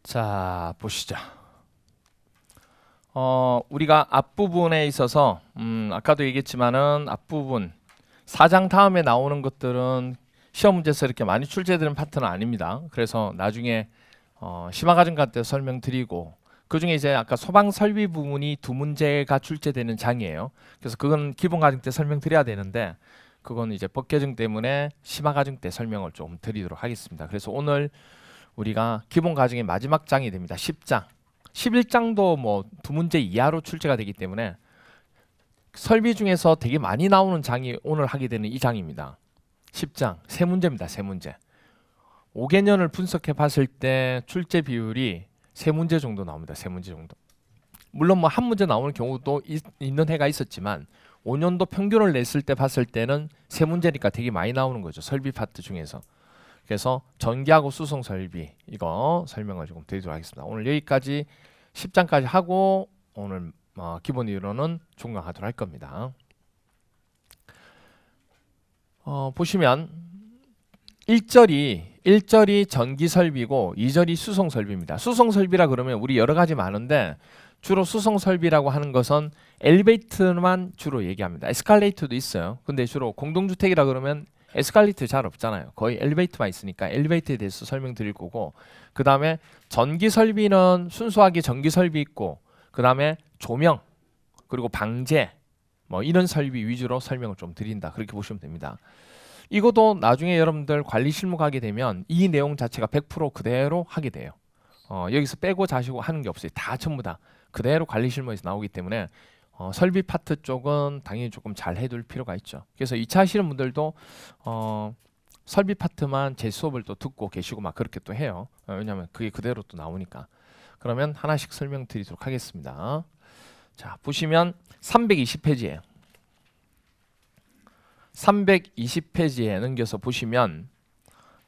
자, 보시죠. 우리가 앞부분에 있어서 아까도 얘기했지만은 앞부분 4장 다음에 나오는 것들은 시험 문제에서 이렇게 많이 출제되는 파트는 아닙니다. 그래서 나중에 심화과정 때 설명드리고 그중에 이제 아까 소방 설비 부분이 두 문제가 출제되는 장이에요. 그래서 그건 기본 과정 때 설명드려야 되는데 그건 이제 법개정 때문에 심화과정 때 설명을 좀 드리도록 하겠습니다. 그래서 오늘 우리가 기본 과정의 마지막 장이 됩니다. 10장. 11장도 뭐 두 문제 이하로 출제가 되기 때문에 설비 중에서 되게 많이 나오는 장이 오늘 하게 되는 이 장입니다. 10장. 세 문제입니다. 세 문제. 5개년을 분석해 봤을 때 출제 비율이 세 문제 정도 나옵니다. 세 문제 정도. 물론 뭐 한 문제 나오는 경우도 있는 해가 있었지만 5년도 평균을 냈을 때 봤을 때는 세 문제니까 되게 많이 나오는 거죠. 설비 파트 중에서. 그래서 전기하고 수송 설비 이거 설명을 조금 드리도록 하겠습니다. 오늘 여기까지 10장까지 하고 오늘 기본 이론은 종강하도록 할 겁니다. 보시면 1절이 전기 설비고 2절이 수송 설비입니다. 수송 설비라 그러면 우리 여러 가지 많은데 주로 수송 설비라고 하는 것은 엘리베이터만 주로 얘기합니다. 에스컬레이터도 있어요. 근데 주로 공동주택이라 그러면 에스컬레이터 잘 없잖아요. 거의 엘리베이터만 있으니까 엘리베이터에 대해서 설명드릴 거고, 그 다음에 전기 설비는 순수하게 전기 설비 있고, 그 다음에 조명 그리고 방제 뭐 이런 설비 위주로 설명을 좀 드린다, 그렇게 보시면 됩니다. 이것도 나중에 여러분들 관리 실무 가게 되면 이 내용 자체가 100% 그대로 하게 돼요. 여기서 빼고 자시고 하는 게 없어요. 다 전부 다 그대로 관리 실무에서 나오기 때문에 설비 파트 쪽은 당연히 조금 잘 해둘 필요가 있죠. 그래서 2차 하시는 분들도 설비 파트만 제 수업을 또 듣고 계시고 막 그렇게 또 해요. 왜냐하면 그게 그대로 또 나오니까. 그러면 하나씩 설명드리도록 하겠습니다. 자, 보시면 320페이지예요. 320페이지에 넘겨서 보시면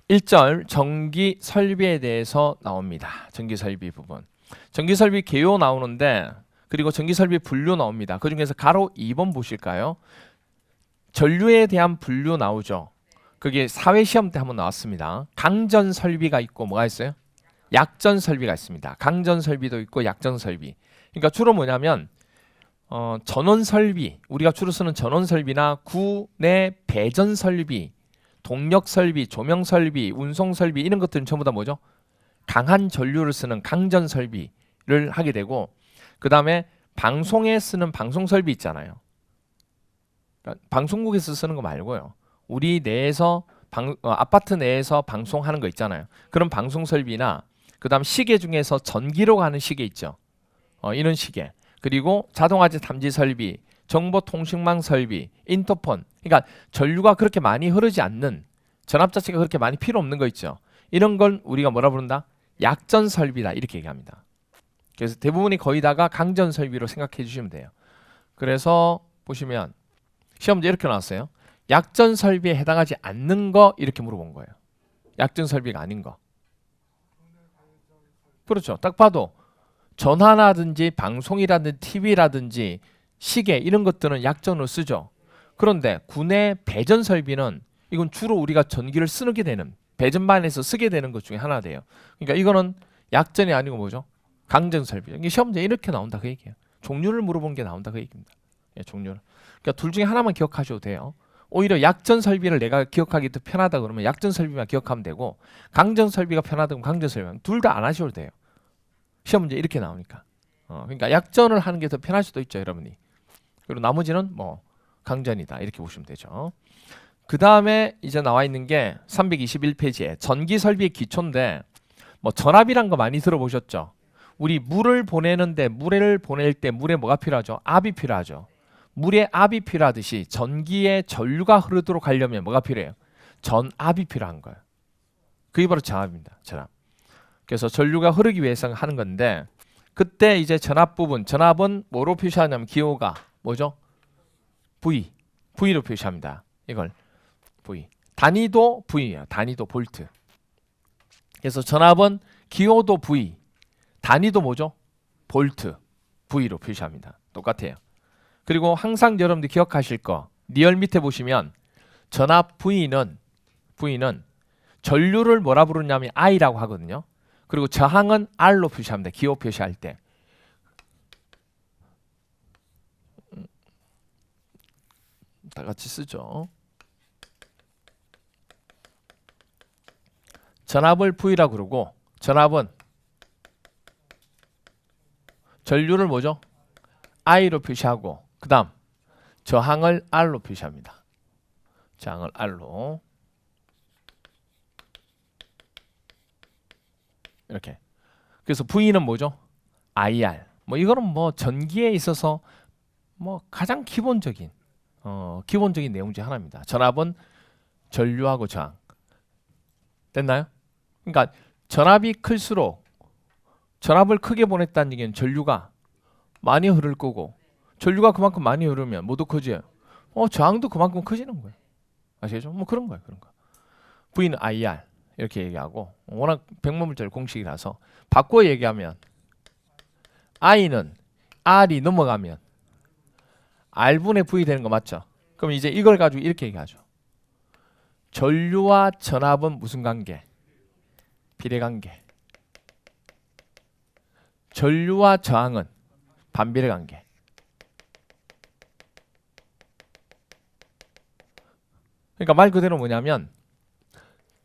1절 전기 설비에 대해서 나옵니다. 전기 설비 부분. 전기 설비 개요 나오는데, 그리고 전기 설비 분류 나옵니다. 그 중에서 가로 2번 보실까요? 전류에 대한 분류 나오죠. 그게 사회 시험 때 한번 나왔습니다. 강전 설비가 있고 뭐가 있어요? 약전 설비가 있습니다. 강전 설비도 있고 약전 설비. 그러니까 주로 뭐냐면 전원 설비, 우리가 주로 쓰는 전원 설비나 구내 배전 설비, 동력 설비, 조명 설비, 운송 설비 이런 것들은 전부 다 뭐죠? 강한 전류를 쓰는 강전 설비를 하게 되고, 그 다음에 방송에 쓰는 방송 설비 있잖아요. 그러니까 방송국에서 쓰는 거 말고요. 우리 내에서 아파트 내에서 방송하는 거 있잖아요. 그런 방송 설비나, 그 다음 시계 중에서 전기로 가는 시계 있죠. 이런 시계. 그리고 자동화재 탐지 설비, 정보통신망 설비, 인터폰. 그러니까 전류가 그렇게 많이 흐르지 않는, 전압 자체가 그렇게 많이 필요 없는 거 있죠. 이런 걸 우리가 뭐라 부른다? 약전 설비다, 이렇게 얘기합니다. 그래서 대부분이 거의 다가 강전 설비로 생각해 주시면 돼요. 그래서 보시면 시험 문제 이렇게 나왔어요. 약전 설비에 해당하지 않는 거, 이렇게 물어본 거예요. 약전 설비가 아닌 거. 그렇죠. 딱 봐도 전화라든지 방송이라든지 TV라든지 시계 이런 것들은 약전으로 쓰죠. 그런데 구내 배전 설비는 이건 주로 우리가 전기를 쓰게 되는, 배전반에서 쓰게 되는 것 중에 하나 돼요. 그러니까 이거는 약전이 아니고 뭐죠? 강전 설비. 이게 시험 문제 이렇게 나온다 그 얘기예요. 종류를 물어본 게 나온다 그 얘기입니다. 예, 종류를. 그러니까 둘 중에 하나만 기억하셔도 돼요. 오히려 약전 설비를 내가 기억하기 더 편하다 그러면 약전 설비만 기억하면 되고, 강전 설비가 편하다 그러면 강전 설비만, 둘 다 안 하셔도 돼요. 시험 문제 이렇게 나오니까. 그러니까 약전을 하는 게 더 편할 수도 있죠, 여러분이. 그리고 나머지는 뭐 강전이다, 이렇게 보시면 되죠. 그 다음에 이제 나와 있는 게 321페이지에 전기 설비의 기초인데, 뭐 전압이란 거 많이 들어보셨죠? 우리 물을 보내는데, 물을 보낼 때 물에 뭐가 필요하죠? 압이 필요하죠. 물에 압이 필요하듯이 전기에 전류가 흐르도록 하려면 뭐가 필요해요? 전압이 필요한 거예요. 그게 바로 전압입니다. 전압. 그래서 전류가 흐르기 위해서 하는 건데, 그때 이제 전압 부분, 전압은 뭐로 표시하냐면 기호가 뭐죠? V. V로 표시합니다. 이걸 V. 단위도 V예요. 단위도 볼트. 그래서 전압은 기호도 V, 단위도 뭐죠? 볼트, V로 표시합니다. 똑같아요. 그리고 항상 여러분들 기억하실 거, 리얼 밑에 보시면 전압 V는 전류를 뭐라 부르냐면 I라고 하거든요. 그리고 저항은 R로 표시합니다. 기호 표시할 때. 다 같이 쓰죠. 전압을 V라고 그러고 전압은 전류를 뭐죠? I로 표시하고 그 다음 저항을 R로 표시합니다. 저항을 R로 이렇게. 그래서 V는 뭐죠? IR. 뭐 이거는 뭐 전기에 있어서 뭐 가장 기본적인 내용 중 하나입니다. 전압은 전류하고 저항. 됐나요? 그러니까 전압이 클수록 전압을 크게 보냈다는 얘기는 전류가 많이 흐를 거고 전류가 그만큼 많이 흐르면 뭐도 커져요? 저항도 그만큼 커지는 거예요. 아시겠죠? 뭐 그런 거예요. 그런 거. V는 IR 이렇게 얘기하고 워낙 백문물자의 공식이라서 바꿔 얘기하면 I는 R이 넘어가면 R분의 V 되는 거 맞죠? 그럼 이제 이걸 가지고 이렇게 얘기하죠. 전류와 전압은 무슨 관계? 비례관계. 전류와 저항은 반비례 관계. 그러니까 말 그대로 뭐냐면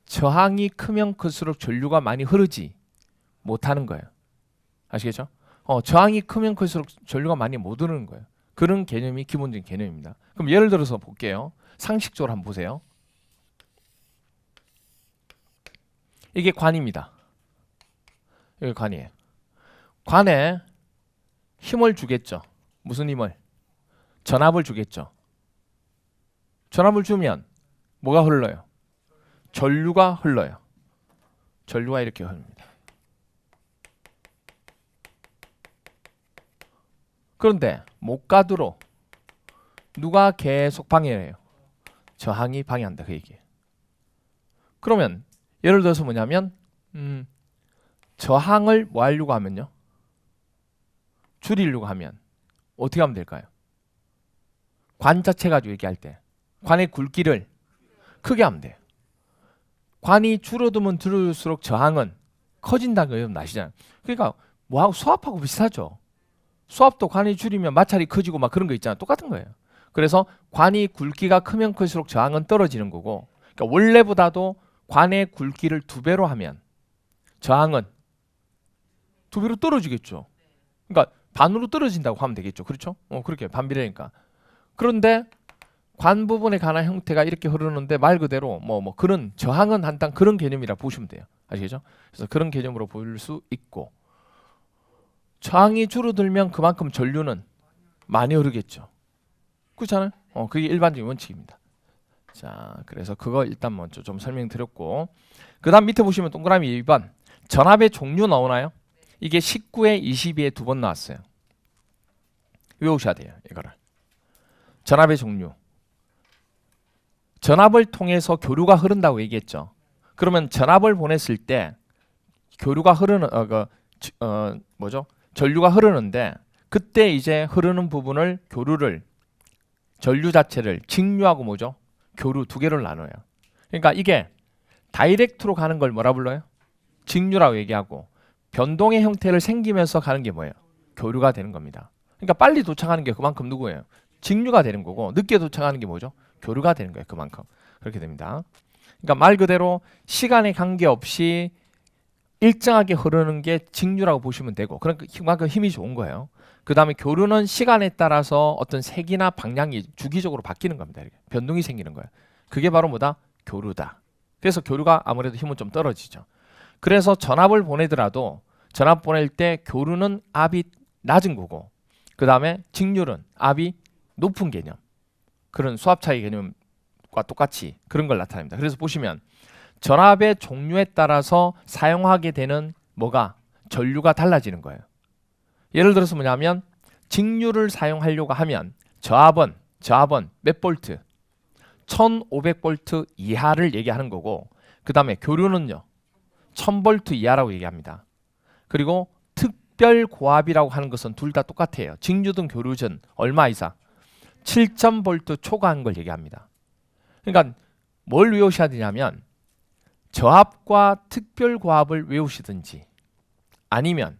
저항이 크면 클수록 전류가 많이 흐르지 못하는 거예요. 아시겠죠? 저항이 크면 클수록 전류가 많이 못 흐르는 거예요. 그런 개념이 기본적인 개념입니다. 그럼 예를 들어서 볼게요. 상식적으로 한번 보세요. 이게 관입니다. 이게 관이에요. 관에 힘을 주겠죠. 무슨 힘을? 전압을 주겠죠. 전압을 주면 뭐가 흘러요? 전류가 흘러요. 전류가 이렇게 흐릅니다. 그런데 못 가도록 누가 계속 방해를 해요? 저항이 방해한다 그 얘기예요. 그러면 예를 들어서 뭐냐면 저항을 뭐 하려고 하면요? 줄이려고 하면 어떻게 하면 될까요? 관 자체 가지고 얘기할 때 관의 굵기를 크게 하면 돼요. 관이 줄어들면 줄어들수록 저항은 커진다는 거 여러분 아시잖아요. 그러니까 뭐하고 수압하고 비슷하죠. 수압도 관이 줄이면 마찰이 커지고 막 그런 거 있잖아요. 똑같은 거예요. 그래서 관이 굵기가 크면 클수록 저항은 떨어지는 거고 그러니까 원래보다도 관의 굵기를 2배로 하면 저항은 2배로 떨어지겠죠. 그러니까 반으로 떨어진다고 하면 되겠죠. 그렇죠? 그렇게 반비례니까. 그런데 관 부분에 관한 형태가 이렇게 흐르는데 말 그대로 뭐 그런 저항은 한단 그런 개념이라 보시면 돼요. 아시겠죠? 그래서 그런 개념으로 볼 수 있고 저항이 줄어들면 그만큼 전류는 많이 흐르겠죠. 그렇잖아요? 그게 일반적인 원칙입니다. 자, 그래서 그거 일단 먼저 좀 설명드렸고 그 다음 밑에 보시면 동그라미 2번 전압의 종류 나오나요? 이게 19에 22에 2번 나왔어요. 외우셔야 돼요. 이거를. 전압의 종류. 전압을 통해서 교류가 흐른다고 얘기했죠. 그러면 전압을 보냈을 때 교류가 흐르는 전류가 흐르는데 그때 이제 흐르는 부분을 교류를 전류 자체를 직류하고 뭐죠? 교류 2개를 나눠요. 그러니까 이게 다이렉트로 가는 걸 뭐라 불러요? 직류라고 얘기하고 변동의 형태를 생기면서 가는 게 뭐예요? 교류가 되는 겁니다. 그러니까 빨리 도착하는 게 그만큼 누구예요? 직류가 되는 거고 늦게 도착하는 게 뭐죠? 교류가 되는 거예요. 그만큼. 그렇게 됩니다. 그러니까 말 그대로 시간에 관계없이 일정하게 흐르는 게 직류라고 보시면 되고 그만큼 힘이 좋은 거예요. 그 다음에 교류는 시간에 따라서 어떤 색이나 방향이 주기적으로 바뀌는 겁니다. 이렇게. 변동이 생기는 거예요. 그게 바로 뭐다? 교류다. 그래서 교류가 아무래도 힘은 좀 떨어지죠. 그래서 전압을 보내더라도 전압 보낼 때 교류는 압이 낮은 거고 그 다음에 직류는 압이 높은 개념. 그런 수압 차이 개념과 똑같이 그런 걸 나타냅니다. 그래서 보시면 전압의 종류에 따라서 사용하게 되는 뭐가 전류가 달라지는 거예요. 예를 들어서 뭐냐면 직류를 사용하려고 하면 저압은 몇 볼트? 1500볼트 이하를 얘기하는 거고 그 다음에 교류는요 1000볼트 이하라고 얘기합니다. 그리고 특별 고압이라고 하는 것은 둘 다 똑같아요. 직류든 교류든 얼마 이상? 7000볼트 초과한 걸 얘기합니다. 그러니까 뭘 외우셔야 되냐면 저압과 특별 고압을 외우시든지 아니면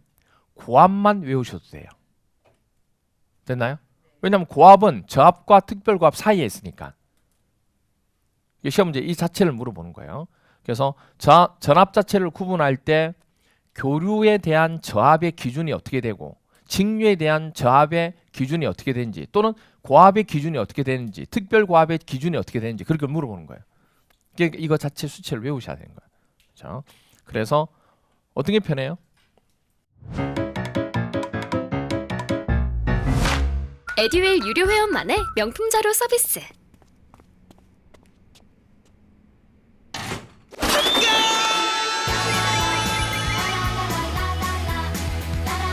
고압만 외우셔도 돼요. 됐나요? 왜냐하면 고압은 저압과 특별고압 사이에 있으니까. 시험 문제 이 자체를 물어보는 거예요. 그래서 전압 자체를 구분할 때 교류에 대한 저압의 기준이 어떻게 되고 직류에 대한 저압의 기준이 어떻게 되는지 또는 고압의 기준이 어떻게 되는지 특별고압의 기준이 어떻게 되는지 그렇게 물어보는 거예요. 이거 자체 수치를 외우셔야 되는 거예요. 그렇죠? 그래서 어떤 게 편해요? 에듀윌 유료 회원만의 명품 자료 서비스.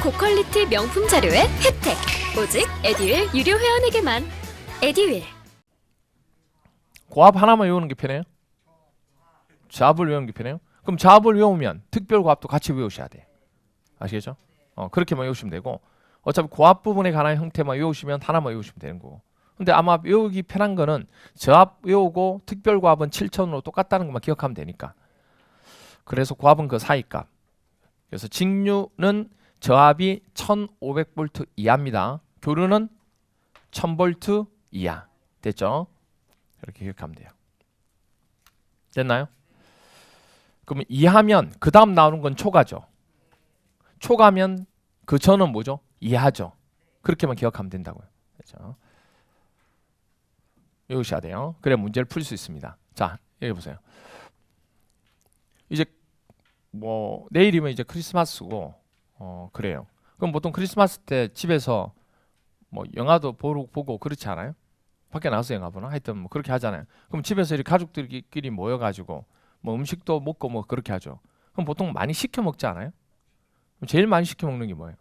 고퀄리티 명품 자료의 혜택. 오직 에듀윌 유료 회원에게만. 에듀윌. 고압 하나만 외우는 게 편해요? 저압을 외우는 게 편해요? 그럼 저압을 외우면 특별고압도 같이 외우셔야 돼요. 아시겠죠? 그렇게만 외우시면 되고 어차피 고압 부분에 관한 형태만 외우시면 하나만 외우시면 되는 거고. 근데 아마 외우기 편한 거는 저압 외우고 특별고압은 7,000으로 똑같다는 것만 기억하면 되니까. 그래서 고압은 그 사이값. 그래서 직류는 저압이 1500V 이하입니다. 교류는 1000V 이하. 됐죠? 이렇게 기억하면 돼요. 됐나요? 그러면 이하면 그 다음 나오는 건 초가죠. 초가면 그 전은 뭐죠? 이하죠. 그렇게만 기억하면 된다고요. 그렇죠? 외우셔야 돼요. 그래 문제를 풀 수 있습니다. 자, 여기 보세요. 이제 뭐 내일이면 이제 크리스마스고 그래요. 그럼 보통 크리스마스 때 집에서 뭐 영화도 보고 그렇지 않아요? 밖에 나가서 영화 보나? 하여튼 뭐 그렇게 하잖아요. 그럼 집에서 이렇게 가족들끼리 모여가지고 뭐 음식도 먹고 뭐 그렇게 하죠. 그럼 보통 많이 시켜 먹지 않아요? 그럼 제일 많이 시켜 먹는 게 뭐예요?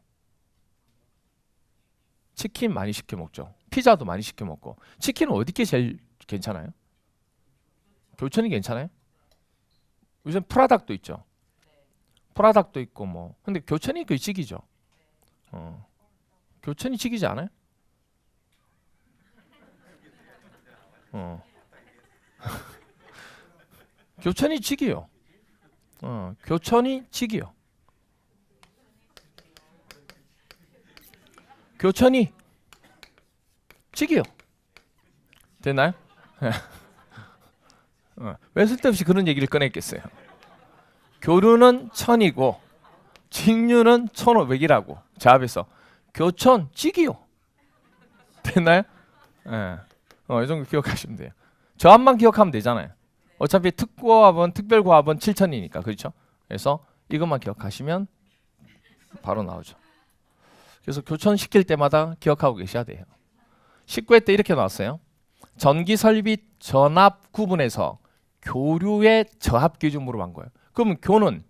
치킨 많이 시켜 먹죠. 피자도 많이 시켜 먹고. 치킨은 어디 게 제일 괜찮아요? 교촌이 괜찮아요? 요즘 프라닭도 있죠. 프라닭도 있고 뭐. 근데 교촌이 그 직이죠. 교촌이 직이지 않아요? 교촌이 직이요. 교촌이 직이요. 교촌이 직이요. 됐나요? 왜 쓸데없이 그런 얘기를 꺼냈겠어요? 교류는 1000이고 직류는 1500이라고 저압에서 교촌 직이요. 됐나요? 이 정도 기억하시면 돼요. 저압만 기억하면 되잖아요. 어차피 특고압은 특별고압은 7000이니까 그렇죠? 그래서 이것만 기억하시면 바로 나오죠. 그래서 교촌 시킬 때마다 기억하고 계셔야 돼요. 19회 때 이렇게 나왔어요. 전기 설비 전압 구분에서 교류의 저압 기준 물어본 거예요. 그러면 교는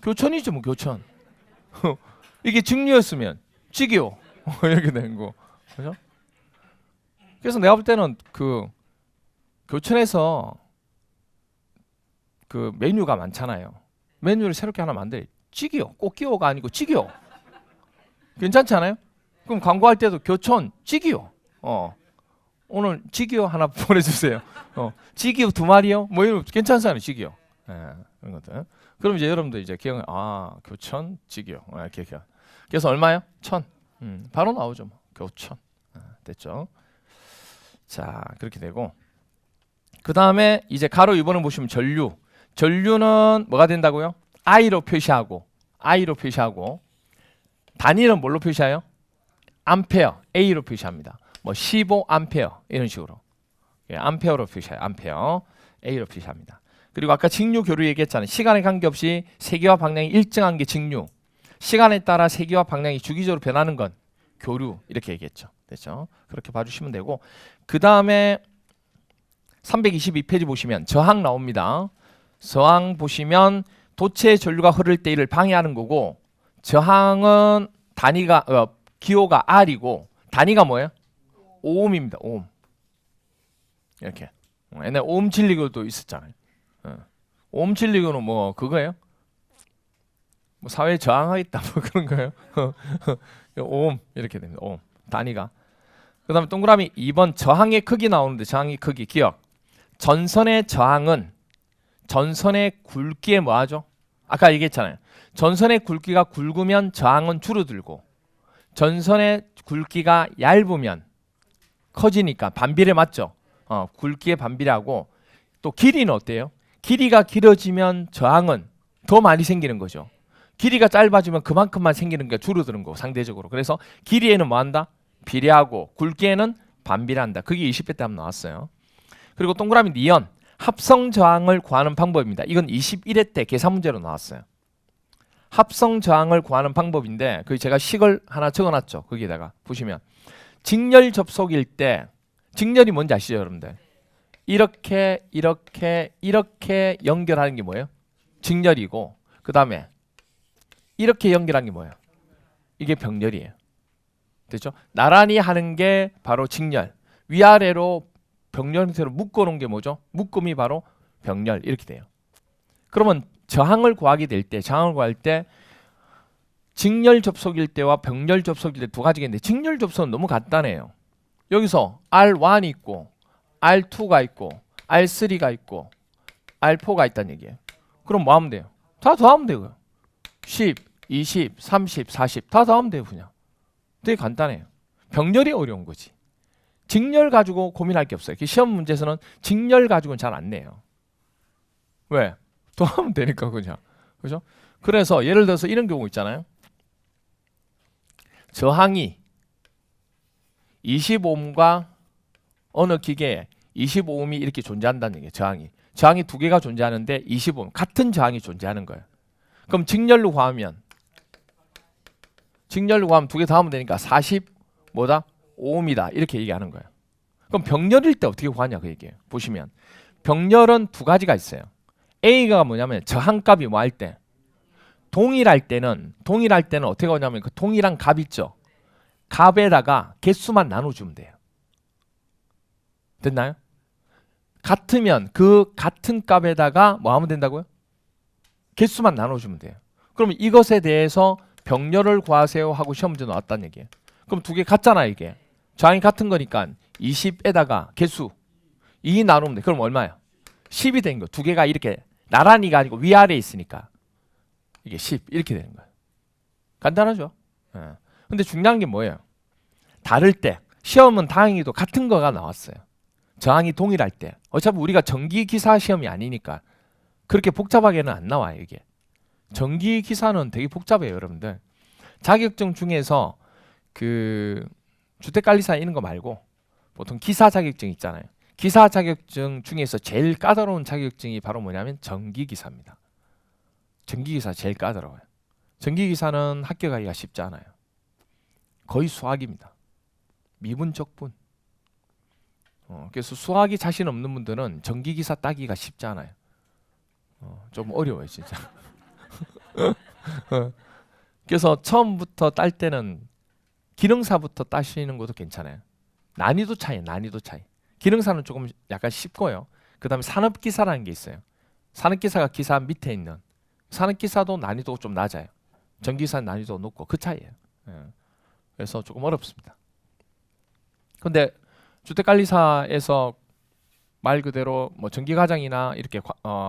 교촌이죠, 뭐 교촌. 이게 직류였으면 직이요. 이렇게 되는 거. 그죠? 그래서 내가 볼 때는 그 교촌에서 그 메뉴가 많잖아요. 메뉴를 새롭게 하나 만들. 찌기요. 꽃기요가 아니고 찌기요. 괜찮지 않아요? 그럼 광고할 때도 교촌 찌기요. 오늘 찌기요 하나 보내주세요. 찌기요 2마리요. 뭐 이런 괜찮잖아요, 찌기요. 그런 것들. 그럼 이제 여러분들 이제 기억 교촌 찌기요. 이렇게 기억. 그래서 얼마요? 1000. 바로 나오죠. 뭐. 교촌. 됐죠? 자, 그렇게 되고 그 다음에 이제 가로 2번을 보시면 전류. 전류는 뭐가 된다고요? I로 표시하고 단위는 뭘로 표시해요? 암페어, A로 표시합니다. 뭐 15암페어 이런 식으로. 암페어로 표시해요. 암페어, A로 표시합니다. 그리고 아까 직류 교류 얘기했잖아요. 시간에 관계없이 세기와 방향이 일정한 게 직류. 시간에 따라 세기와 방향이 주기적으로 변하는 건 교류 이렇게 얘기했죠. 됐죠? 그렇게 봐주시면 되고 그 다음에 322페이지 보시면 저항 나옵니다. 저항 보시면 도체 전류가 흐를 때 이를 방해하는 거고 저항은 단위가 기호가 R이고 단위가 뭐예요? 오음입니다. 오음. 이렇게. 옛날에 오음 진리교도 있었잖아요. 오음 진리교는 뭐 그거예요? 뭐 사회에 저항하겠다 뭐 그런 거예요. 오음 이렇게 됩니다. 오음 단위가. 그다음에 동그라미 2번 저항의 크기 나오는데 저항의 크기 기억. 전선의 저항은 전선의 굵기에 뭐하죠? 아까 얘기했잖아요. 전선의 굵기가 굵으면 저항은 줄어들고 전선의 굵기가 얇으면 커지니까 반비례 맞죠? 굵기에 반비례하고 또 길이는 어때요? 길이가 길어지면 저항은 더 많이 생기는 거죠. 길이가 짧아지면 그만큼만 생기는 게 줄어드는 거 상대적으로. 그래서 길이에는 뭐 한다? 비례하고 굵기에는 반비례한다. 그게 20회 때 한번 나왔어요. 그리고 동그라미 니은 합성 저항을 구하는 방법입니다. 이건 21회 때 계산 문제로 나왔어요. 합성 저항을 구하는 방법인데 그 제가 식을 하나 적어놨죠. 거기에다가 보시면 직렬 접속일 때 직렬이 뭔지 아시죠, 여러분들? 이렇게 연결하는 게 뭐예요? 직렬이고 그 다음에 이렇게 연결하는 게 뭐예요? 이게 병렬이에요. 됐죠? 나란히 하는 게 바로 직렬. 위아래로 병렬 형태로 묶어놓은 게 뭐죠? 묶음이 바로 병렬 이렇게 돼요. 그러면 저항을 구하게 될 때, 저항을 구할 때 직렬 접속일 때와 병렬 접속일 때 두 가지가 있는데 직렬 접속은 너무 간단해요. 여기서 R1이 있고 R2가 있고 R3가 있고 R4가 있다는 얘기예요. 그럼 뭐 하면 돼요? 다 더하면 되고요. 10, 20, 30, 40 다 더하면 돼요. 그냥. 되게 간단해요. 병렬이 어려운 거지. 직렬 가지고 고민할 게 없어요. 시험 문제에서는 직렬 가지고는 잘 안 내요. 왜? 더하면 되니까 그냥. 그죠? 그래서 예를 들어서 이런 경우 있잖아요. 저항이 25옴과 어느 기계에 25옴이 이렇게 존재한다는 얘기예요. 저항이 두 개가 존재하는데 25옴 같은 저항이 존재하는 거예요. 그럼 직렬로 구하면 두 개 더하면 되니까 40 뭐다? 5옴이다. 이렇게 얘기하는 거예요. 그럼 병렬일 때 어떻게 구하냐 그 얘기예요. 보시면 병렬은 두 가지가 있어요. A가 뭐냐면 저항값이 뭐 할 때 동일할 때는 어떻게 하냐면 그 동일한 값 있죠. 값에다가 개수만 나눠주면 돼요. 됐나요? 같으면 그 같은 값에다가 뭐 하면 된다고요? 개수만 나눠주면 돼요. 그럼 이것에 대해서 병렬을 구하세요 하고 시험 문제 나왔다는 얘기예요. 그럼 두 개 같잖아 이게. 저항이 같은 거니까 20에다가 개수 2 나누면 돼. 그럼 얼마야? 10이 된 거. 두 개가 이렇게 나란히가 아니고 위아래에 있으니까 이게 10 이렇게 되는 거예요. 간단하죠? 예. 근데 중요한 게 뭐예요? 다를 때 시험은 다행히도 같은 거가 나왔어요. 저항이 동일할 때. 어차피 우리가 전기기사 시험이 아니니까 그렇게 복잡하게는 안 나와요 이게. 전기기사는 되게 복잡해요 여러분들. 자격증 중에서 그 주택관리사 이런 거 말고 보통 기사 자격증 있잖아요. 기사 자격증 중에서 제일 까다로운 자격증이 바로 뭐냐면 전기기사입니다. 전기기사 제일 까다로워요. 전기기사는 합격하기가 쉽지 않아요. 거의 수학입니다. 미분 적분. 그래서 수학이 자신 없는 분들은 전기기사 따기가 쉽지 않아요. 좀 어려워요 진짜. 그래서 처음부터 딸 때는 기능사부터 따시는 것도 괜찮아요. 난이도 차이. 기능사는 조금 약간 쉽고요. 그 다음에 산업기사라는 게 있어요. 산업기사가 기사 밑에 있는 산업기사도 난이도가 좀 낮아요. 전기기사는 난이도가 높고 그 차이예요. 그래서 조금 어렵습니다. 근데 주택관리사에서 말 그대로 뭐 전기과장이나 이렇게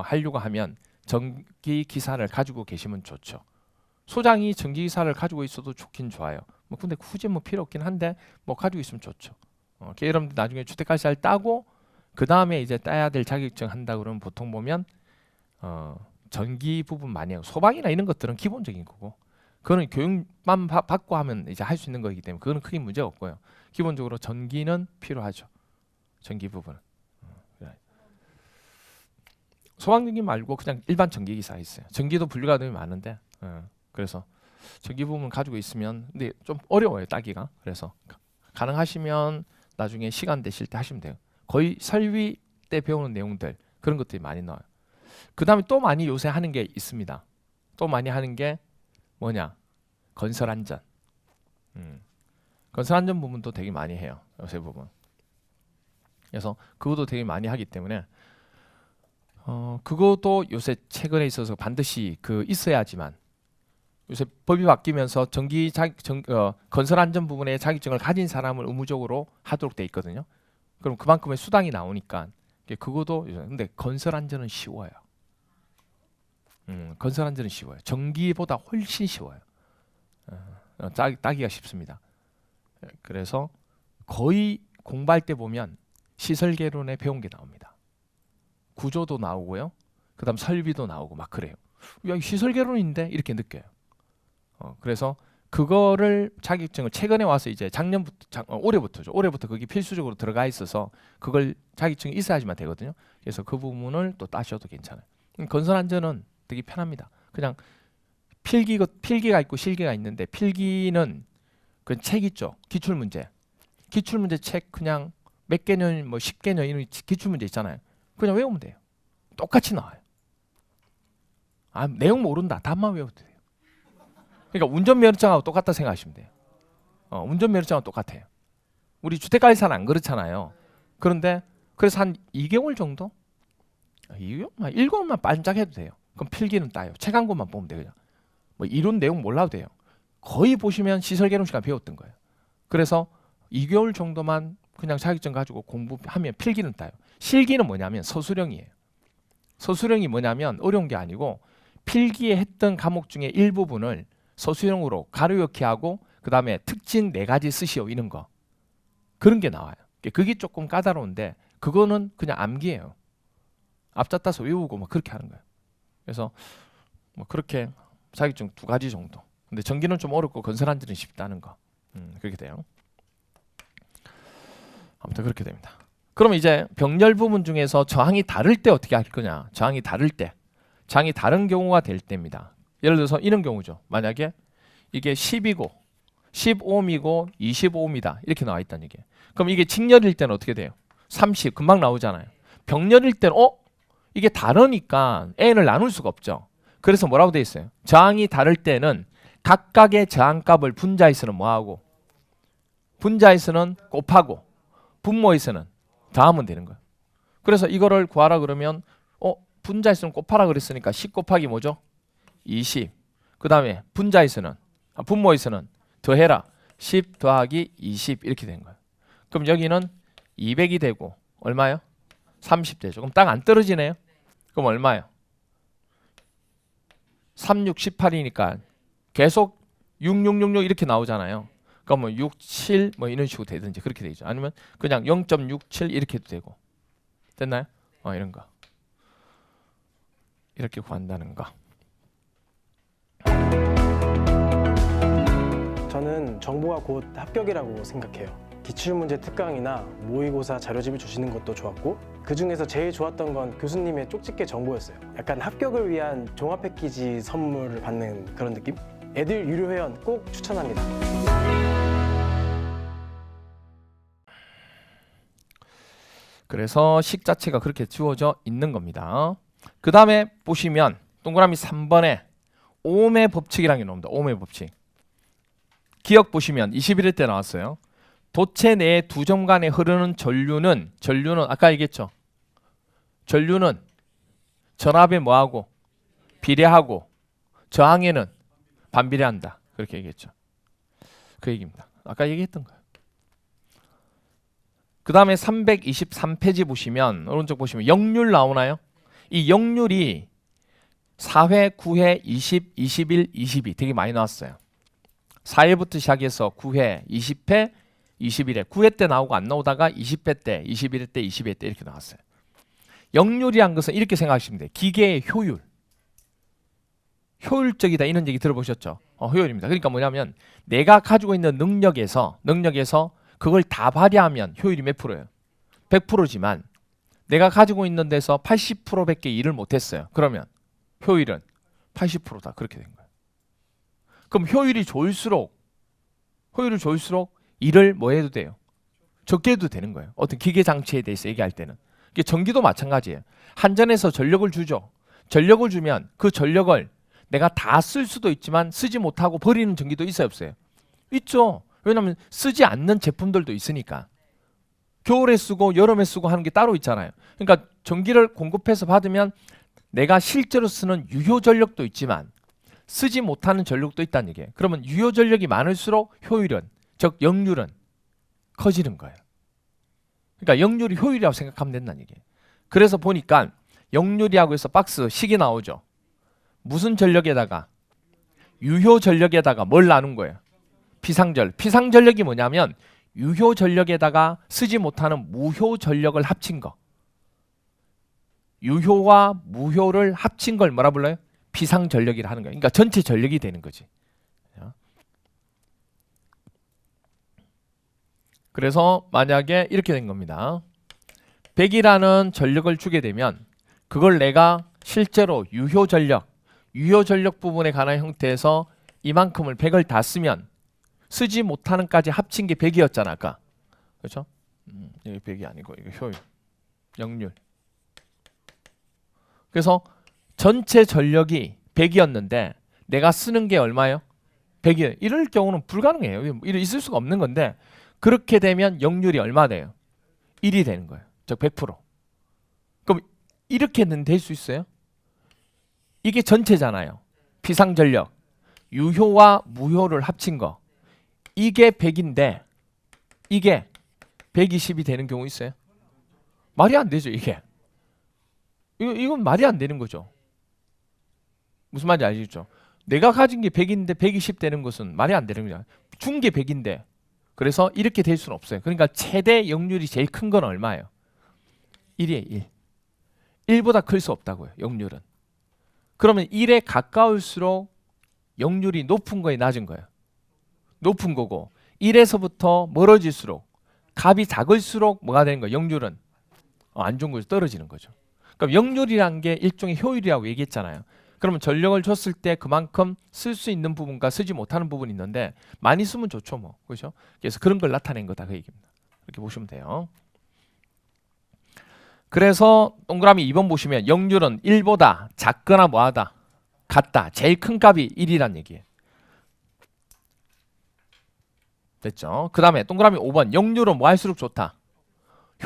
하려고 하면 전기기사를 가지고 계시면 좋죠. 소장이 전기기사를 가지고 있어도 좋긴 좋아요. 뭐 근데 굳이 뭐 필요 없긴 한데 뭐 가지고 있으면 좋죠. 여러분들 나중에 주택관리사를 따고 그 다음에 이제 따야 될 자격증 한다 그러면 보통 보면 전기 부분 많이 하고 소방이나 이런 것들은 기본적인 거고 그거는 교육만 받고 하면 이제 할 수 있는 거기 때문에 그거는 크게 문제가 없고요. 기본적으로 전기는 필요하죠. 전기 부분은. 소방전기 말고 그냥 일반 전기기사 있어요. 전기도 분류가 되게 많은데 그래서 전기 부분 가지고 있으면 근데 좀 어려워요 따기가. 그래서 가능하시면 나중에 시간 되실 때 하시면 돼요. 거의 설비 때 배우는 내용들 그런 것들이 많이 나와요. 그 다음에 또 많이 요새 하는 게 있습니다. 또 많이 하는 게 뭐냐? 건설안전. 건설안전 부분도 되게 많이 해요. 요새 부분. 그래서 그것도 되게 많이 하기 때문에 그것도 요새 최근에 있어서 반드시 있어야지만 요새 법이 바뀌면서 건설안전 부분에 자격증을 가진 사람을 의무적으로 하도록 돼 있거든요. 그럼 그만큼의 수당이 나오니까 그것도 근데 건설안전은 쉬워요. 건설 안전은 쉬워요. 전기보다 훨씬 쉬워요. 따기가 쉽습니다. 그래서 거의 공부할 때 보면 시설개론에 배운 게 나옵니다. 구조도 나오고요. 그다음 설비도 나오고 막 그래요. 야, 이 시설개론인데 이렇게 느껴요. 그래서 그거를 자격증을 최근에 와서 이제 올해부터죠. 올해부터 그게 필수적으로 들어가 있어서 그걸 자격증이 있어야지만 되거든요. 그래서 그 부분을 또 따셔도 괜찮아요. 건설 안전은 되게 편합니다. 그냥 필기가 있고 실기가 있는데 필기는 그 책 있죠. 기출문제 책 그냥 몇 개년 뭐 10개년 이런 기출문제 있잖아요. 그냥 외우면 돼요. 똑같이 나와요. 내용 모른다. 답만 외워도 돼요. 그러니까 운전면허증하고 똑같다 생각하시면 돼요. 운전면허증하고 똑같아요. 우리 주택관리사는 안 그렇잖아요. 그런데 그래서 한 2개월 정도? 1개월만 반짝해도 돼요. 그럼 필기는 따요. 책 한 권만 보면 돼요. 뭐 이론 내용 몰라도 돼요. 거의 보시면 시설개론 시간 배웠던 거예요. 그래서 2개월 정도만 그냥 자격증 가지고 공부하면 필기는 따요. 실기는 뭐냐면 서술형이에요. 서술형이 뭐냐면 어려운 게 아니고 필기에 했던 과목 중에 일부분을 서술형으로 가로역기 하고 그 다음에 특징 4가지 쓰시오 이런 거 그런 게 나와요. 그게 조금 까다로운데 그거는 그냥 암기예요. 앞잡다서 외우고 뭐 그렇게 하는 거예요. 그래서 뭐 그렇게 자격증 2가지 정도. 근데 전기는 좀 어렵고 건설 안전은 쉽다는 거. 그렇게 돼요. 아무튼 그렇게 됩니다. 그럼 이제 병렬 부분 중에서 저항이 다를 때 어떻게 할 거냐? 저항이 다른 경우가 될 때입니다. 예를 들어서 이런 경우죠. 만약에 이게 10이고 10옴이고 25옴이다. 이렇게 나와 있다는 얘기예요. 그럼 이게 직렬일 때는 어떻게 돼요? 30 금방 나오잖아요. 병렬일 때는 이게 다르니까 n을 나눌 수가 없죠. 그래서 뭐라고 되어 있어요? 저항이 다를 때는 각각의 저항값을 분자에서는 뭐하고 분자에서는 곱하고 분모에서는 더하면 되는 거예요. 그래서 이거를 구하라 그러면 분자에서는 곱하라 그랬으니까 10 곱하기 뭐죠? 20. 그 다음에 분모에서는 더해라. 10 더하기 20 이렇게 된 거예요. 그럼 여기는 200이 되고 얼마요? 30 되죠. 그럼 딱 안 떨어지네요. 그럼 얼마요? 3, 6, 18이니까 계속 6, 6, 6, 6 이렇게 나오잖아요. 그럼 뭐 6, 7 뭐 이런 식으로 되든지 그렇게 되죠. 아니면 그냥 0.67 이렇게 해도 되고. 됐나요? 이런 거. 이렇게 구한다는 거. 저는 정보가 곧 합격이라고 생각해요. 기출문제 특강이나 모의고사 자료집을 주시는 것도 좋았고 그 중에서 제일 좋았던 건 교수님의 쪽집게 정보였어요. 약간 합격을 위한 종합 패키지 선물을 받는 그런 느낌? 애들 유료 회원 꼭 추천합니다. 그래서 식 자체가 그렇게 주어져 있는 겁니다. 그 다음에 보시면 동그라미 3번에 옴의 법칙이라는 게 나옵니다. 옴의 법칙. 기억 보시면 21일 때 나왔어요. 도체 내의 두 점 간에 흐르는 전류는 아까 얘기했죠. 전류는 전압에 뭐하고 비례하고 저항에는 반비례한다. 그렇게 얘기했죠. 그 얘기입니다. 아까 얘기했던 거예요. 그 다음에 323페이지 보시면 오른쪽 보시면 역률 나오나요? 이 역률이 4회, 9회, 20, 21, 22 되게 많이 나왔어요. 4회부터 시작해서 9회, 20회, 21회, 9회 때 나오고 안 나오다가 20회 때, 21회 때, 22회 때 이렇게 나왔어요. 역률이란 것은 이렇게 생각하시면 돼요. 기계의 효율. 효율적이다 이런 얘기 들어보셨죠? 효율입니다. 그러니까 뭐냐면 내가 가지고 있는 능력에서 그걸 다 발휘하면 효율이 몇 프로예요? 100%지만 내가 가지고 있는 데서 80%밖에 일을 못했어요. 그러면 효율은 80%다. 그렇게 된 거예요. 그럼 효율이 좋을수록 일을 뭐 해도 돼요? 적게 해도 되는 거예요. 어떤 기계 장치에 대해서 얘기할 때는. 이게 전기도 마찬가지예요. 한전에서 전력을 주죠. 전력을 주면 그 전력을 내가 다 쓸 수도 있지만 쓰지 못하고 버리는 전기도 있어요, 없어요? 있죠. 왜냐하면 쓰지 않는 제품들도 있으니까. 겨울에 쓰고 여름에 쓰고 하는 게 따로 있잖아요. 그러니까 전기를 공급해서 받으면 내가 실제로 쓰는 유효 전력도 있지만 쓰지 못하는 전력도 있다는 얘기예요. 그러면 유효 전력이 많을수록 효율은, 즉 역률은 커지는 거예요. 그러니까 역률이 효율이라고 생각하면 된다는 얘기예요. 그래서 보니까 역률이라고 해서 박스 식이 나오죠. 무슨 전력에다가 유효 전력에다가 뭘 나눈 거예요? 피상전력이 뭐냐면 유효 전력에다가 쓰지 못하는 무효 전력을 합친 거. 유효와 무효를 합친 걸 뭐라 불러요? 피상전력이라 하는 거예요. 그러니까 전체 전력이 되는 거지. 그래서 만약에 이렇게 된 겁니다. 100이라는 전력을 주게 되면 그걸 내가 실제로 유효 전력 부분에 관한 형태에서 이만큼을 100을 다 쓰면 쓰지 못하는까지 합친 게 100이었잖아 아까. 그렇죠? 여기 100이 아니고 이거 효율, 역률. 그래서 전체 전력이 100이었는데 내가 쓰는 게 얼마예요? 100이에요. 이럴 경우는 불가능해요. 있을 수가 없는 건데 그렇게 되면 역률이 얼마 돼요? 1이 되는 거예요. 즉 100%. 그럼 이렇게는 될 수 있어요? 이게 전체잖아요. 피상전력, 유효와 무효를 합친 거. 이게 100인데 이게 120이 되는 경우 있어요? 말이 안 되죠 이게. 이건 말이 안 되는 거죠. 무슨 말인지 아시죠? 내가 가진 게 100인데 120 되는 것은 말이 안 되는 거야. 준 게 100인데. 그래서 이렇게 될 수는 없어요. 그러니까 최대 역률이 제일 큰 건 얼마예요? 1이에요. 1. 1보다 클 수 없다고요. 역률은. 그러면 1에 가까울수록 역률이 높은 거예요? 낮은 거예요? 높은 거고 1에서부터 멀어질수록 값이 작을수록 뭐가 되는 거예요? 역률은 안 좋은 거죠. 떨어지는 거죠. 그럼 역률이란 게 일종의 효율이라고 얘기했잖아요. 그러면 전력을 줬을 때 그만큼 쓸 수 있는 부분과 쓰지 못하는 부분이 있는데 많이 쓰면 좋죠 뭐. 그렇죠? 그래서 그런 걸 나타낸 거다 그 얘기입니다. 이렇게 보시면 돼요. 그래서 동그라미 2번 보시면 역률은 1보다 작거나 뭐하다? 같다. 제일 큰 값이 1이란 얘기예요. 됐죠? 그 다음에 동그라미 5번 역률은 뭐 할수록 좋다?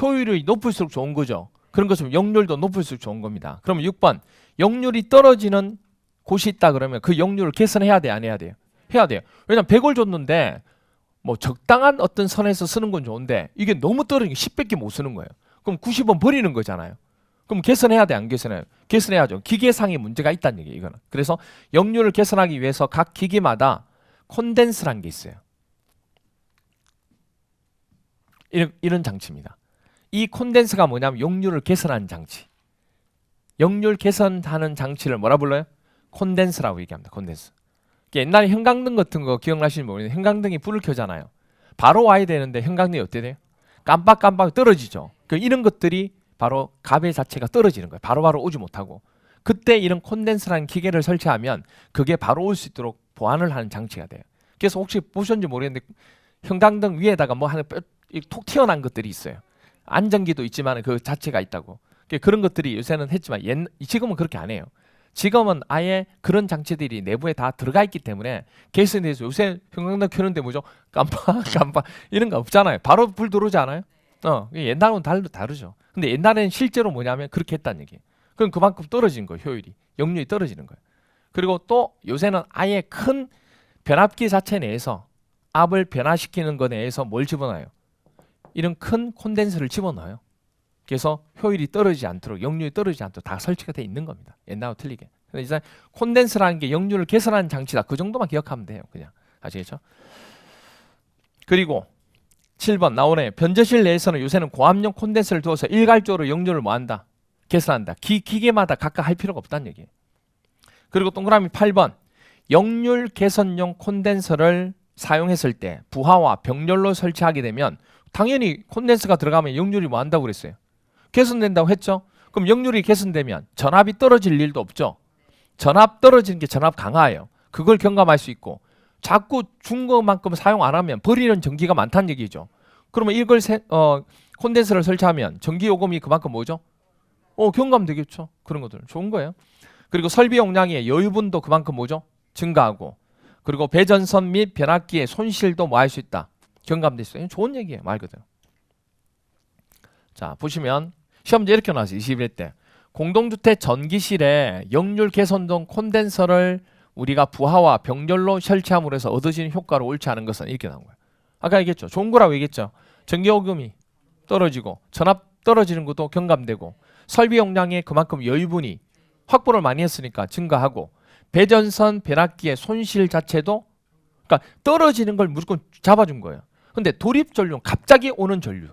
효율이 높을수록 좋은 거죠. 그런 것처럼 역률도 높을수록 좋은 겁니다. 그러면 6번 역률이 떨어지는 곳이 있다 그러면 그 역률을 개선해야 돼? 안 해야 돼요? 해야 돼요. 왜냐면 100을 줬는데 뭐 적당한 어떤 선에서 쓰는 건 좋은데 이게 너무 떨어지니까 10밖에 못 쓰는 거예요. 그럼 90원 버리는 거잖아요. 그럼 개선해야 돼? 안 개선해요? 개선해야죠. 기계상의 문제가 있다는 얘기예요. 이거는. 그래서 역률을 개선하기 위해서 각 기계마다 콘덴스라는 게 있어요. 이런 장치입니다. 이 콘덴스가 뭐냐면 역률을 개선하는 장치. 역률 개선하는 장치를 뭐라 불러요? 콘덴스라고 얘기합니다. 콘덴스. 옛날에 형광등 같은 거 기억나시는 분은 형광등이 불을 켜잖아요. 바로 와야 되는데 형광등이 어떻게 돼요? 깜빡깜빡 떨어지죠. 이런 것들이 바로 값의 자체가 떨어지는 거예요. 바로바로 오지 못하고. 그때 이런 콘덴스라는 기계를 설치하면 그게 바로 올 수 있도록 보완을 하는 장치가 돼요. 그래서 혹시 보셨는지 모르겠는데 형광등 위에다가 뭐 하나 톡 튀어나온 것들이 있어요. 안전기도 있지만 그 자체가 있다고. 그런 것들이 요새는 했지만 지금은 그렇게 안 해요. 지금은 아예 그런 장치들이 내부에 다 들어가 있기 때문에 개선에 대해서 요새 형광등 켜는데 뭐죠? 깜빡 이런 거 없잖아요. 바로 불 들어오지 않아요? 옛날은 다르죠. 근데 옛날에는 실제로 뭐냐면 그렇게 했다는 얘기예요. 그럼 그만큼 떨어지는 거예요. 효율이. 역률이 떨어지는 거예요. 그리고 또 요새는 아예 큰 변압기 자체 내에서 압을 변화시키는 거 내에서 뭘 집어넣어요? 이런 큰 콘덴서를 집어넣어요. 그래서 효율이 떨어지지 않도록 역률이 떨어지지 않도록 다 설치가 돼 있는 겁니다. 옛날하고 틀리게. 근데 이제 콘덴서라는 게 역률을 개선하는 장치다. 그 정도만 기억하면 돼요. 그냥. 아시겠죠? 그리고 7번 나오네. 변조실 내에서는 요새는 고압용 콘덴서를 두어서 일괄적으로 역률을 뭐한다? 개선한다. 기계마다 각각 할 필요가 없다는 얘기예요. 그리고 동그라미 8번 역률 개선용 콘덴서를 사용했을 때 부하와 병렬로 설치하게 되면 당연히 콘덴서가 들어가면 역률이 뭐 한다고 그랬어요? 개선된다고 했죠? 그럼 역률이 개선되면 전압이 떨어질 일도 없죠? 전압 떨어지는 게 전압 강화예요. 그걸 경감할 수 있고 자꾸 준 것만큼 사용 안 하면 버리는 전기가 많다는 얘기죠. 그러면 이걸 콘덴서를 설치하면 전기 요금이 그만큼 뭐죠? 경감되겠죠. 그런 것들 좋은 거예요. 그리고 설비 용량의 여유분도 그만큼 뭐죠? 증가하고 그리고 배전선 및 변압기의 손실도 뭐 할 수 있다? 경감될 수 있다. 좋은 얘기예요. 말 그대로. 자 보시면 시험 문제 이렇게 나왔어요. 21회 때 공동주택 전기실에 역률 개선용 콘덴서를 우리가 부하와 병렬로 설치함으로 해서 얻어지는 효과로 옳지 않은 것은 이렇게 나온 거예요. 아까 얘기했죠. 좋은 거라고 얘기했죠. 전기요금이 떨어지고 전압 떨어지는 것도 경감되고 설비 용량에 그만큼 여유분이 확보를 많이 했으니까 증가하고 배전선 변압기의 손실 자체도 그러니까 떨어지는 걸 무조건 잡아준 거예요. 근데 도립전류 갑자기 오는 전류.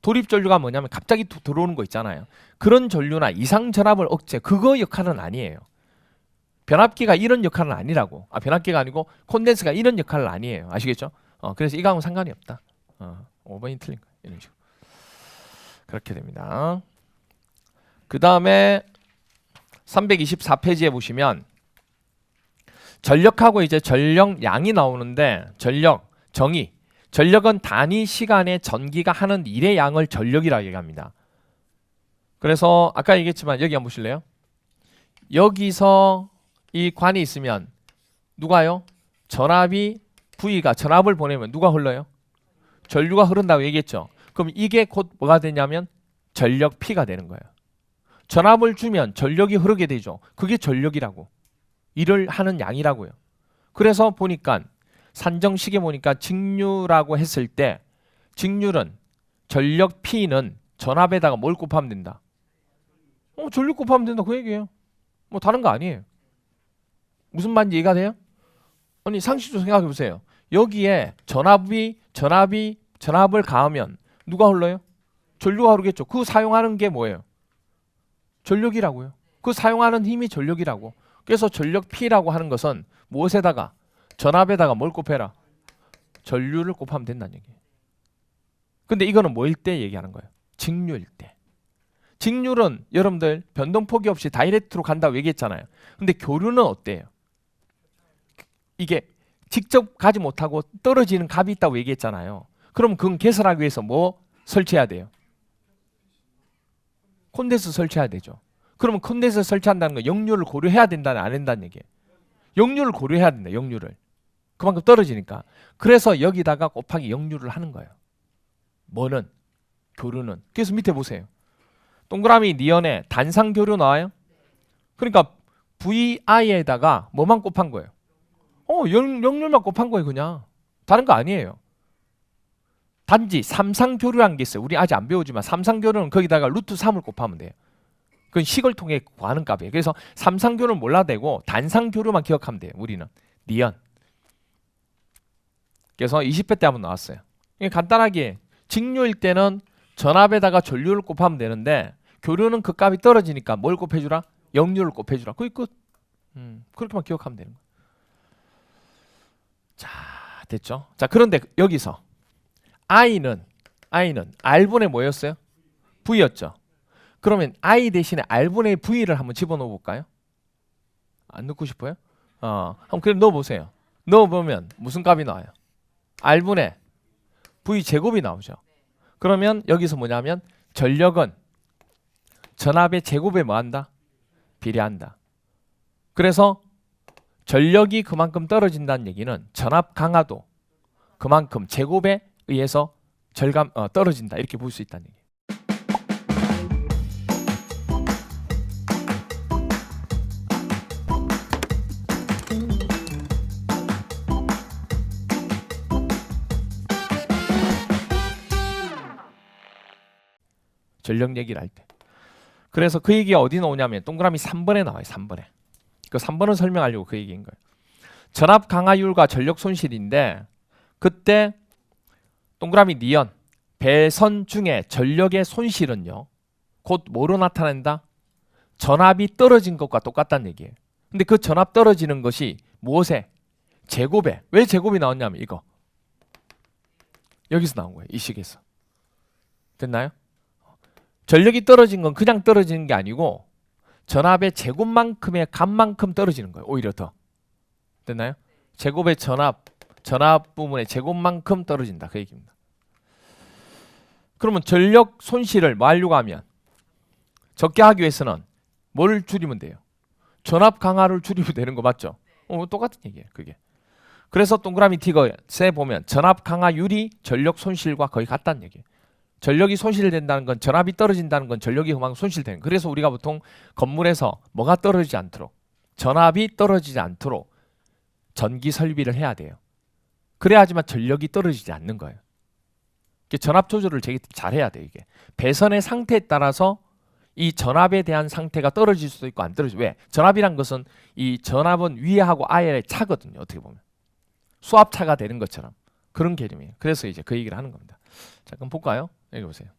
도립전류가 뭐냐면 갑자기 들어오는 거 있잖아요. 그런 전류나 이상 전압을 억제 그거 역할은 아니에요. 변압기가 이런 역할은 아니라고. 변압기가 아니고 콘덴서가 이런 역할은 아니에요. 아시겠죠? 그래서 이거하고는 상관이 없다. 5번이 틀린 거예요. 이런 식으로. 그렇게 됩니다. 그 다음에 324페이지에 보시면 전력하고 이제 전력량이 나오는데 전력, 정의. 전력은 단위 시간에 전기가 하는 일의 양을 전력이라고 얘기합니다. 그래서 아까 얘기했지만 여기 한번 보실래요? 여기서 이 관이 있으면 누가요? 전압이 V가 전압을 보내면 누가 흘러요? 전류가 흐른다고 얘기했죠. 그럼 이게 곧 뭐가 되냐면 전력 P가 되는 거예요. 전압을 주면 전력이 흐르게 되죠. 그게 전력이라고. 일을 하는 양이라고요. 그래서 보니까 산정식에 보니까 직류라고 했을 때 직률은 전력 P는 전압에다가 뭘 곱하면 된다. 전류 곱하면 된다 그 얘기예요. 뭐 다른 거 아니에요. 무슨 말인지 이해가 돼요? 아니 상식적으로 생각해 보세요. 여기에 전압을 가하면 누가 흘러요? 전류가 흐르겠죠. 그 사용하는 게 뭐예요? 전력이라고요. 그 사용하는 힘이 전력이라고. 그래서 전력 P라고 하는 것은 무엇에다가 전압에다가 뭘 곱해라? 전류를 곱하면 된다는 얘기예요. 근데 이거는 뭐일 때 얘기하는 거예요? 직류일 때. 직률은 여러분들 변동폭이 없이 다이렉트로 간다고 얘기했잖아요. 근데 교류는 어때요? 이게 직접 가지 못하고 떨어지는 값이 있다고 얘기했잖아요. 그럼 그건 개설하기 위해서 뭐 설치해야 돼요? 콘덴서 설치해야 되죠. 그러면 콘덴서 설치한다는 건 역류를 고려해야 된다는 안 된다는 얘기예요. 역류를 고려해야 된다. 역류를. 그만큼 떨어지니까. 그래서 여기다가 곱하기 역류를 하는 거예요. 뭐는? 교류는. 그래서 밑에 보세요. 동그라미 니은에 단상 교류 나와요? 그러니까 VI에다가 뭐만 곱한 거예요? 역률만 곱한 거예요, 그냥. 다른 거 아니에요. 단지 삼상 교류라는 게 있어요. 우리 아직 안 배우지만 삼상 교류는 거기다가 루트 3을 곱하면 돼요. 그건 식을 통해 구하는 값이에요. 그래서 삼상 교류는 몰라도 되고 단상 교류만 기억하면 돼요. 우리는. 니은. 그래서 20회 때 한번 나왔어요. 간단하게 직류일 때는 전압에다가 전류를 곱하면 되는데 교류는 그 값이 떨어지니까 뭘 곱해주라? 역류를 곱해주라. 그게 끝. 그렇게만 기억하면 되는 거예요. 자, 됐죠? 자, 그런데 여기서 I는 R분의 뭐였어요? V였죠. 그러면 I 대신에 R분의 V를 한번 집어넣어 볼까요? 안 넣고 싶어요? 한번 그럼 넣어보세요. 넣어보면 무슨 값이 나와요? R분의 V 제곱이 나오죠. 그러면 여기서 뭐냐면 전력은 전압의 제곱에 뭐한다? 비례한다. 그래서 전력이 그만큼 떨어진다는 얘기는 전압 강화도 그만큼 제곱에 의해서 떨어진다. 이렇게 볼 수 있다는 얘기예요. 전력 얘기를 할 때. 그래서 그 얘기가 어디 나오냐면 동그라미 3번에 나와요. 3번에. 그 3번을 설명하려고 그 얘기인 거예요. 전압 강화율과 전력 손실인데 그때 동그라미 니은 배선 중에 전력의 손실은요. 곧 뭐로 나타낸다? 전압이 떨어진 것과 똑같다는 얘기예요. 근데 그 전압 떨어지는 것이 무엇에? 제곱에. 왜 제곱이 나왔냐면 이거. 여기서 나온 거예요. 이 식에서. 됐나요? 전력이 떨어진 건 그냥 떨어지는 게 아니고 전압의 제곱만큼의 값만큼 떨어지는 거예요. 오히려 더. 됐나요? 제곱의 전압 부분의 제곱만큼 떨어진다. 그 얘기입니다. 그러면 전력 손실을 뭐 하려고 하면 적게 하기 위해서는 뭘 줄이면 돼요? 전압 강화를 줄이면 되는 거 맞죠? 똑같은 얘기예요. 그게. 그래서 동그라미 티거에 보면 전압 강화율이 전력 손실과 거의 같다는 얘기예요. 전력이 손실된다는 건 전압이 떨어진다는 건 전력이 그만큼 손실되는 거예요. 그래서 우리가 보통 건물에서 뭐가 떨어지지 않도록 전압이 떨어지지 않도록 전기 설비를 해야 돼요. 그래야지만 전력이 떨어지지 않는 거예요. 전압 조절을 되게 잘 해야 돼요. 이게 배선의 상태에 따라서 이 전압에 대한 상태가 떨어질 수도 있고 안 떨어질. 왜? 전압이란 것은 이 전압은 위하고 아래의 차거든요. 어떻게 보면 수압차가 되는 것처럼 그런 개념이에요. 그래서 이제 그 얘기를 하는 겁니다. 자, 그럼 볼까요? 여기 보세요.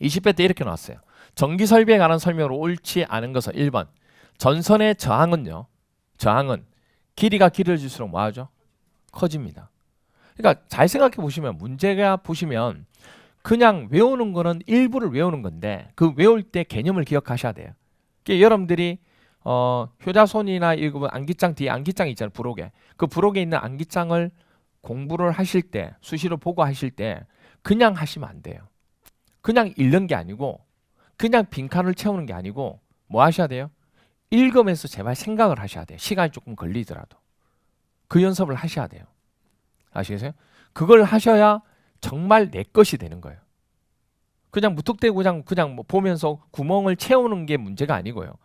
20회 때 이렇게 나왔어요. 전기 설비에 관한 설명으로 옳지 않은 것은 1번. 전선의 저항은요. 저항은 길이가 길어질수록 뭐하죠? 커집니다. 그러니까 잘 생각해 보시면 문제가 보시면 그냥 외우는 거는 일부를 외우는 건데 그 외울 때 개념을 기억하셔야 돼요. 그러니까 여러분들이 효자손이나 이거 암기장 뒤에 암기장 있잖아요. 부록에. 그 부록에 있는 암기장을 공부를 하실 때 수시로 보고 하실 때 그냥 하시면 안 돼요. 그냥 읽는 게 아니고 그냥 빈칸을 채우는 게 아니고 뭐 하셔야 돼요? 읽으면서 제발 생각을 하셔야 돼요. 시간이 조금 걸리더라도. 그 연습을 하셔야 돼요. 아시겠어요? 그걸 하셔야 정말 내 것이 되는 거예요. 그냥 무턱대고 그냥 뭐 보면서 구멍을 채우는 게 문제가 아니고요.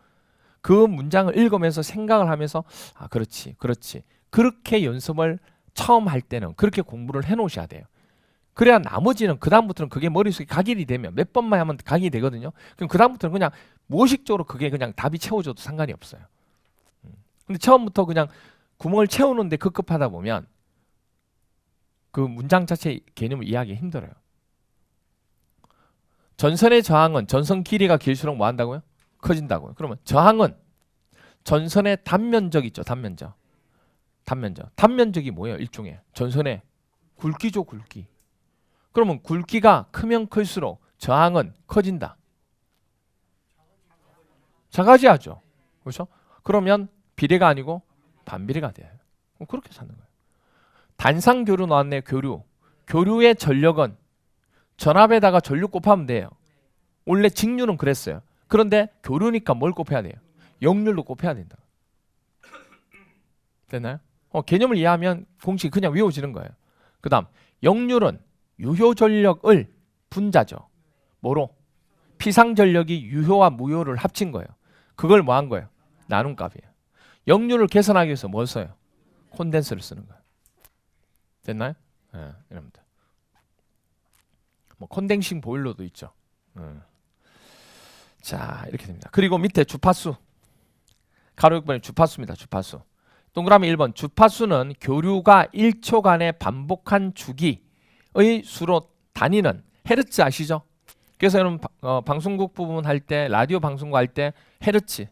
그 문장을 읽으면서 생각을 하면서 아 그렇지 그렇지 그렇게 연습을 처음 할 때는 그렇게 공부를 해 놓으셔야 돼요. 그래야 나머지는 그 다음부터는 그게 머릿속에 각일이 되면 몇 번만 하면 각이 되거든요. 그럼 그 다음부터는 그냥 무의식적으로 그게 그냥 답이 채워져도 상관이 없어요. 근데 처음부터 그냥 구멍을 채우는데 급급하다 보면 그 문장 자체 개념을 이해하기 힘들어요. 전선의 저항은 전선 길이가 길수록 뭐 한다고요? 커진다고요. 그러면 저항은 전선의 단면적 있죠. 단면적. 단면적이 뭐예요? 일종의 전선의 굵기죠. 굵기. 그러면 굵기가 크면 클수록 저항은 커진다. 작아져야죠. 그렇죠? 그러면 비례가 아니고 반비례가 돼요. 그렇게 찾는 거예요. 단상교류 나왔네요. 교류. 교류의 전력은 전압에다가 전류 곱하면 돼요. 원래 직류는 그랬어요. 그런데 교류니까 뭘 곱해야 돼요? 역률로 곱해야 된다. 됐나요? 개념을 이해하면 공식이 그냥 외워지는 거예요. 그 다음 역률은 유효전력을 분자죠. 뭐로? 피상전력이 유효와 무효를 합친 거예요. 그걸 뭐 한 거예요? 나눈 값이에요. 역률을 계산하기 위해서 뭘 써요? 콘덴서를 쓰는 거예요. 됐나요? 네, 이럽니다. 뭐 콘덴싱 보일러도 있죠. 자, 이렇게 됩니다. 그리고 밑에 주파수. 가로 6번에 주파수입니다. 주파수. 동그라미 1번. 주파수는 교류가 1초간의 반복한 주기의 수로 다니는 헤르츠 아시죠? 그래서 여러분 방송국 부분 할 때 라디오 방송국 할 때 헤르츠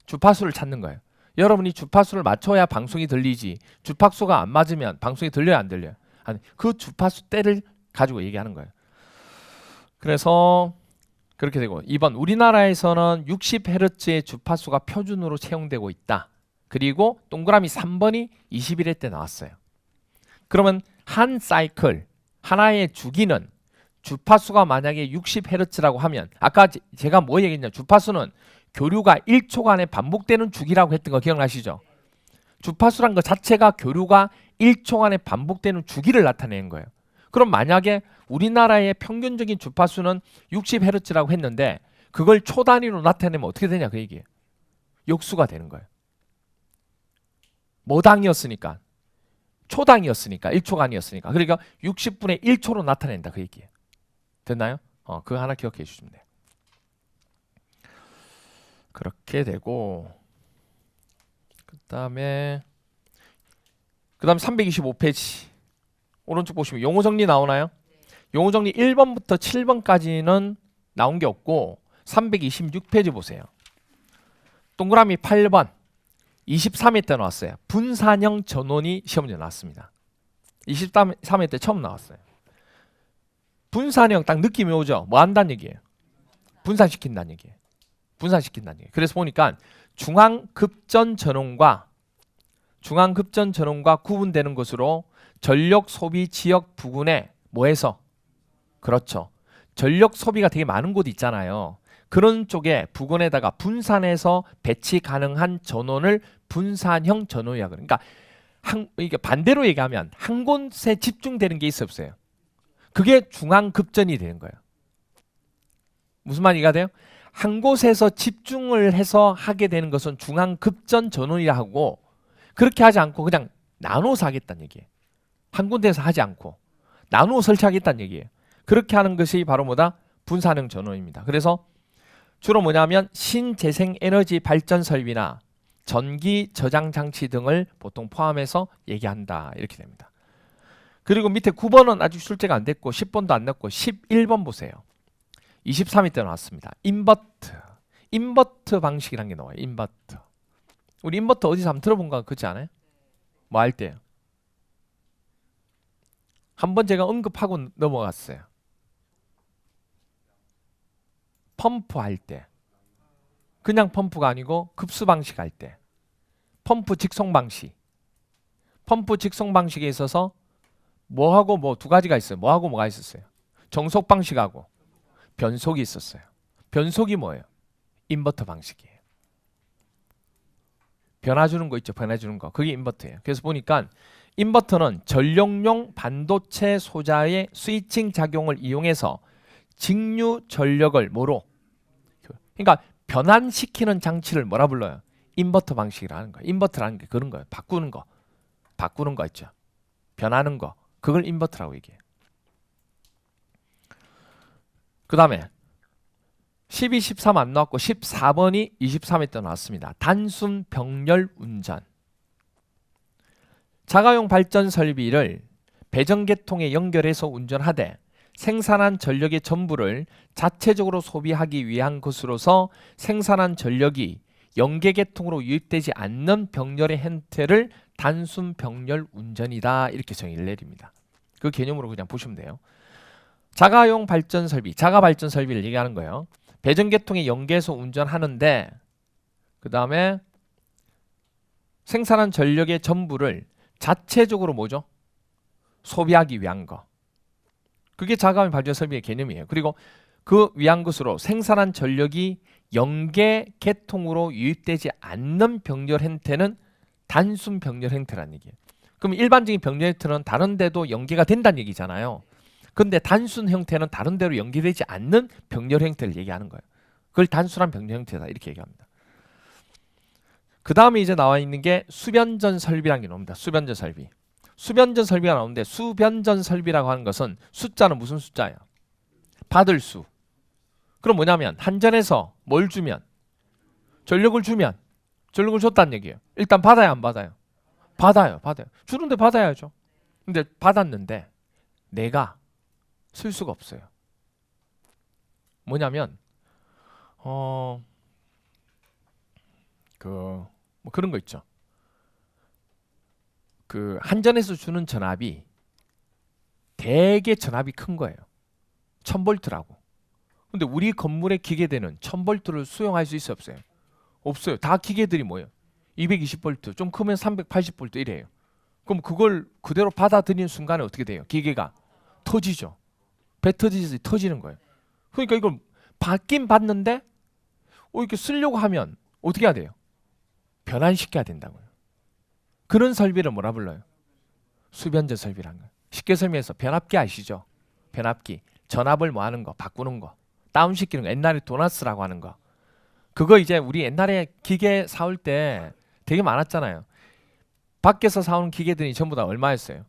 주파수를 찾는 거예요. 여러분이 주파수를 맞춰야 방송이 들리지 주파수가 안 맞으면 방송이 들려요 안 들려요? 아니 그 주파수 때를 가지고 얘기하는 거예요. 그래서 그렇게 되고 2번 우리나라에서는 60Hz의 주파수가 표준으로 채용되고 있다. 그리고 동그라미 3번이 21회 때 나왔어요. 그러면 한 사이클 하나의 주기는 주파수가 만약에 60Hz라고 하면 아까 제가 뭐 얘기했냐 주파수는 교류가 1초간에 반복되는 주기라고 했던 거 기억나시죠? 주파수란 것 자체가 교류가 1초간에 반복되는 주기를 나타내는 거예요. 그럼 만약에 우리나라의 평균적인 주파수는 60Hz라고 했는데 그걸 초 단위로 나타내면 어떻게 되냐 그 얘기예요. 역수가 되는 거예요. 뭐당이었으니까 초당이었으니까 1초간이었으니까 그러니까 60분의 1초로 나타낸다 그 얘기예요. 됐나요? 그거 하나 기억해 주시면 돼요. 그렇게 되고 그 다음에 325페이지 오른쪽 보시면 용어 정리 나오나요? 용어 정리 1번부터 7번까지는 나온 게 없고 326페이지 보세요. 동그라미 8번 23회 때 나왔어요. 분산형 전원이 시험 문제 나왔습니다. 23회 때 처음 나왔어요. 분산형 딱 느낌이 오죠? 뭐 한다는 얘기예요? 분산시킨다는 얘기예요. 분산시킨다는 얘기예요. 그래서 보니까 중앙급전 전원과 구분되는 것으로 전력 소비 지역 부근에 뭐해서? 그렇죠. 전력 소비가 되게 많은 곳 있잖아요. 그런 쪽에 부근에다가 분산해서 배치 가능한 전원을 분산형 전원이라고 그러니까 이게 반대로 얘기하면 한 곳에 집중되는 게 있어요 없어요? 그게 중앙급전이 되는 거예요. 무슨 말이가 돼요? 한 곳에서 집중을 해서 하게 되는 것은 중앙급전 전원이라 하고 그렇게 하지 않고 그냥 나눠서 하겠다는 얘기예요. 한 군데에서 하지 않고 나누어 설치하겠다는 얘기예요. 그렇게 하는 것이 바로 뭐다? 분산형 전원입니다. 그래서 주로 뭐냐면 신재생 에너지 발전 설비나 전기 저장 장치 등을 보통 포함해서 얘기한다. 이렇게 됩니다. 그리고 밑에 9번은 아직 출제가 안 됐고 10번도 안 났고 11번 보세요. 23위 때 나왔습니다. 인버터 방식이라는 게 나와요. 인버터. 우리 인버터 어디서 한번 들어본 거 그렇지 않아요? 뭐 할 때요? 한번 제가 언급하고 넘어갔어요. 펌프 할 때. 그냥 펌프가 아니고 급수 방식 할 때. 펌프 직송 방식. 펌프 직송 방식에 있어서 뭐하고 뭐 두 가지가 있어요. 뭐하고 뭐가 있었어요? 정속 방식하고 변속이 있었어요. 변속이 뭐예요? 인버터 방식이에요. 변화주는 거 있죠. 변화주는 거. 그게 인버터예요. 그래서 보니까 인버터는 전력용 반도체 소자의 스위칭 작용을 이용해서 직류 전력을 뭐로? 그러니까 변환시키는 장치를 뭐라 불러요? 인버터 방식이라는 거예요. 인버터라는 게 그런 거예요. 바꾸는 거. 바꾸는 거 있죠. 변하는 거. 그걸 인버터라고 얘기해요. 그 다음에 12, 13 안 나왔고 14번이 23회 때 나왔습니다. 단순 병렬 운전. 자가용 발전 설비를 배전계통에 연결해서 운전하되 생산한 전력의 전부를 자체적으로 소비하기 위한 것으로서 생산한 전력이 연계계통으로 유입되지 않는 병렬의 형태를 단순 병렬 운전이다. 이렇게 정의를 내립니다. 그 개념으로 그냥 보시면 돼요. 자가용 발전 설비, 자가 발전 설비를 얘기하는 거예요. 배전계통에 연계해서 운전하는데 그 다음에 생산한 전력의 전부를 자체적으로 뭐죠? 소비하기 위한 거. 그게 자가용 발전 설비의 개념이에요. 그리고 그 위한 것으로 생산한 전력이 연계계통으로 유입되지 않는 병렬 형태는 단순 병렬 형태라는 얘기예요. 그럼 일반적인 병렬 형태는 다른 데도 연계가 된다는 얘기잖아요. 근데 단순 형태는 다른 데로 연계되지 않는 병렬 형태를 얘기하는 거예요. 그걸 단순한 병렬 형태다 이렇게 얘기합니다. 그 다음에 이제 나와 있는 게 수변전 설비라는 게 나옵니다. 수변전 설비. 수변전 설비가 나오는데 수변전 설비라고 하는 것은 숫자는 무슨 숫자예요? 받을 수. 그럼 뭐냐면 한전에서 뭘 주면? 전력을 주면 전력을 줬다는 얘기예요. 일단 받아야 안 받아요? 받아요. 주는데 받아야죠. 근데 받았는데 내가 쓸 수가 없어요. 뭐냐면 뭐 그런 거 있죠. 그 한전에서 주는 전압이 되게 전압이 큰 거예요. 1000볼트라고. 근데 우리 건물의 기계대는 1000볼트를 수용할 수 있어요, 없어요? 없어요. 다 기계들이 뭐예요? 220볼트, 좀 크면 380볼트 이래요. 그럼 그걸 그대로 받아들이는 순간에 어떻게 돼요? 기계가 터지죠. 배 터지듯이 터지는 거예요. 그러니까 이걸 받긴 받는데 이렇게 쓰려고 하면 어떻게 해야 돼요? 변환시켜야 된다고요. 그런 설비를 뭐라 불러요? 수변전 설비라는 거예요. 쉽게 설명해서 변압기 아시죠? 변압기. 전압을 뭐 하는 거, 바꾸는 거, 다운시키는 거. 옛날에 도나스라고 하는 거. 그거 이제 우리 옛날에 기계 사올 때 되게 많았잖아요. 밖에서 사오는 기계들이 전부 다 얼마였어요?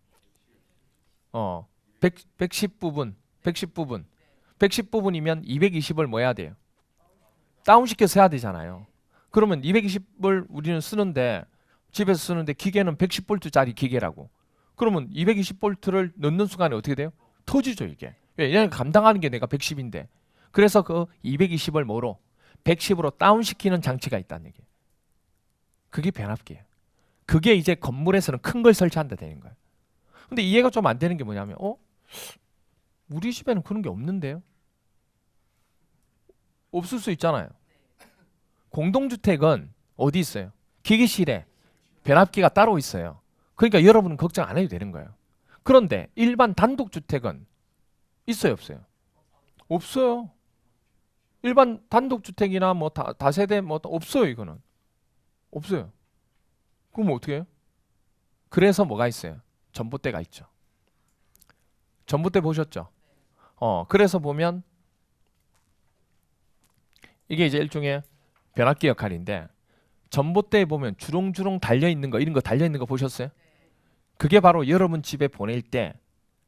110부분. 110부분이면 220을 뭐 해야 돼요? 다운시켜서 해야 되잖아요. 그러면 220을 우리는 쓰는데 집에서 쓰는데 기계는 110볼트짜리 기계라고. 그러면 220볼트를 넣는 순간에 어떻게 돼요? 터지죠 이게. 왜냐하면 감당하는 게 내가 110인데. 그래서 그 220을 뭐로? 110으로 다운시키는 장치가 있다는 얘기예요. 그게 변압기예요. 그게 이제 건물에서는 큰 걸 설치한다 되는 거예요. 근데 이해가 좀 안 되는 게 뭐냐면 우리 집에는 그런 게 없는데요? 없을 수 있잖아요. 공동주택은 어디 있어요? 기계실에 변압기가 따로 있어요. 그러니까 여러분은 걱정 안 해도 되는 거예요. 그런데 일반 단독주택은 있어요, 없어요? 없어요. 일반 단독주택이나 뭐 다세대 뭐 없어요, 이거는. 없어요. 그럼 어떻게 해요? 그래서 뭐가 있어요? 전봇대가 있죠. 전봇대 보셨죠? 그래서 보면 이게 이제 일종의 변압기 역할인데 전봇대에 보면 주렁주렁 달려있는 거 이런 거 달려있는 거 보셨어요? 그게 바로 여러분 집에 보낼 때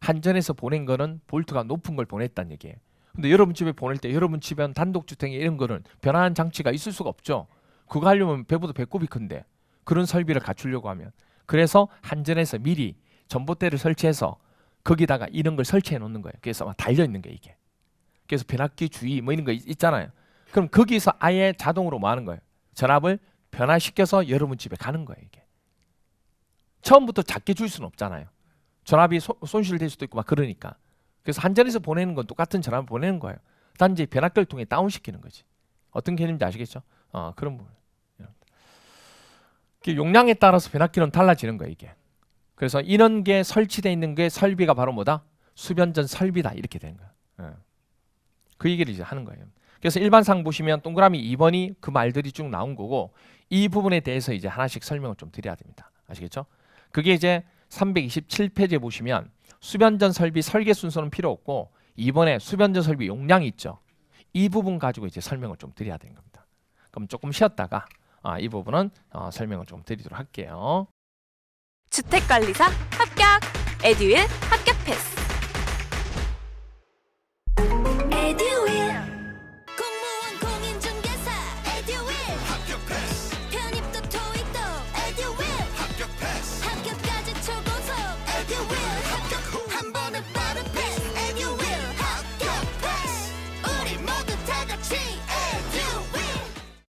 한전에서 보낸 거는 볼트가 높은 걸 보냈다는 얘기예요. 근데 여러분 집에 보낼 때 여러분 집엔 단독주택에 이런 거는 변환 장치가 있을 수가 없죠. 그거 하려면 배보다 배꼽이 큰데 그런 설비를 갖추려고 하면 그래서 한전에서 미리 전봇대를 설치해서 거기다가 이런 걸 설치해 놓는 거예요. 그래서 막 달려 있는 거예요 이게. 그래서 변압기 주의 뭐 이런 거 있잖아요. 그럼 거기서 아예 자동으로 뭐 하는 거예요? 전압을 변화시켜서 여러분 집에 가는 거예요 이게. 처음부터 작게 줄 수는 없잖아요. 전압이 손실될 수도 있고 막 그러니까. 그래서 한전에서 보내는 건 똑같은 전압을 보내는 거예요. 단지 변압기를 통해 다운시키는 거지. 어떤 개념인지 아시겠죠? 그런 부분. 용량에 따라서 변압기는 달라지는 거예요 이게. 그래서 이런 게 설치되어 있는 게 설비가 바로 뭐다? 수변전 설비다 이렇게 되는 거예요. 그 얘기를 이제 하는 거예요. 그래서 일반상 보시면 동그라미 2번이 그 말들이 쭉 나온 거고 이 부분에 대해서 이제 하나씩 설명을 좀 드려야 됩니다. 아시겠죠? 그게 이제 327페이지에 보시면 수변전 설비 설계 순서는 필요 없고 2번에 수변전 설비 용량이 있죠. 이 부분 가지고 이제 설명을 좀 드려야 되는 겁니다. 그럼 조금 쉬었다가 이 부분은 설명을 좀 드리도록 할게요. 주택관리사 합격! 에듀윌 합격 패스!